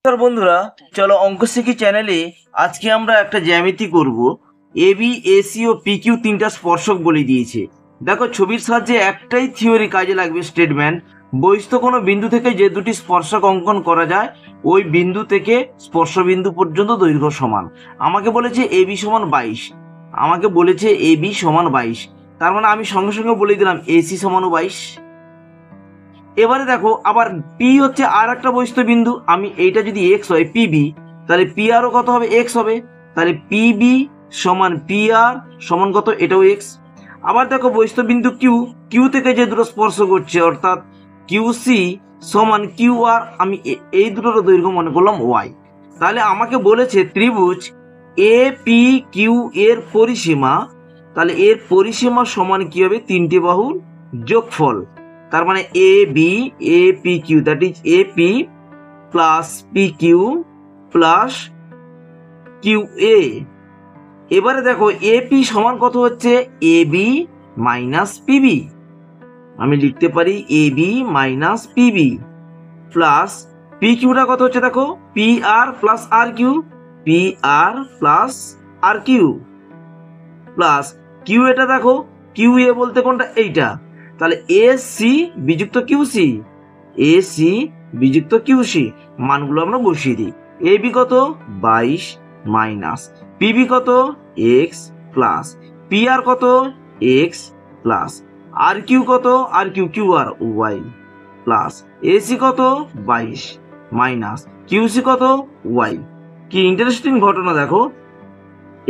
নমস্কার বন্ধুরা, চলো অঙ্ক শিখি চ্যানেলে আজকে আমরা একটা জ্যামিতি করব। এবি, এসি ও পিকিউ তিনটা স্পর্শক বলে দিয়েছে। দেখো ছবির সাহায্যে একটাই থিওরি কাজে লাগবে, স্টেটমেন্ট। বহিস্থ কোনো বিন্দু থেকে যে দুটি স্পর্শক অঙ্কন করা যায় ওই বিন্দু থেকে স্পর্শ বিন্দু পর্যন্ত দৈর্ঘ্য সমান। আমাকে বলেছে এবি সমান 22, তার মানে আমি সঙ্গে সঙ্গে বলে দিলাম এসি সমান 22। এবারে দেখো আবার পি হচ্ছে আর একটা বহিস্থ বিন্দু। আমি এইটা যদি এক্স হয় পিবি, তাহলে পি আরও কত হবে? এক্স হবে। তাহলে পিবি সমান পি আর সমান কত? এটাও এক্স। আবার দেখো বহিস্থ বিন্দু কিউ, কিউ থেকে যে দুটো স্পর্শ করছে অর্থাৎ কিউ সি সমান কিউ আর, আমি এই দুটোর দৈর্ঘ্য মনে করলাম ওয়াই। তাহলে আমাকে বলেছে ত্রিভুজ এ পি কিউ এর পরিসীমা, তাহলে এর পরিসীমা সমান কি হবে? তিনটে বাহুর যোগফল। তার মানে A P Q, that is A P plus P Q plus Q A. এবারে দেখো এ পি সমান কত হচ্ছে? A B minus PB. আমি লিখতে পারি A B minus PB plus P কিউটা কত হচ্ছে? দেখো P R plus R Q, P R plus R Q plus Q, এটা দেখো কিউ এ বলতে কোনটা? এইটা। তাহলে এ সি বিযুক্ত কিউ সি, এ সি বিযুক্ত কিউ সি, মানগুলো আমরা বসিয়ে দিই। এ বি কত? 22 মাইনাস পিবি কত? এক্স প্লাস পি আর কত? এক্স প্লাস আর কিউ কত? আর Q Q R Y plus AC কত? 22 মাইনাস কিউ সি কত? ওয়াই। কি ইন্টারেস্টিং ঘটনা দেখো,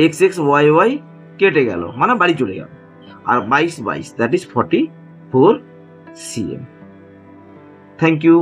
এক্স এক্স ওয়াই ওয়াই কেটে গেল, মানে বাড়ি চলে গেল। আর 22 that is 44 cm। Thank you.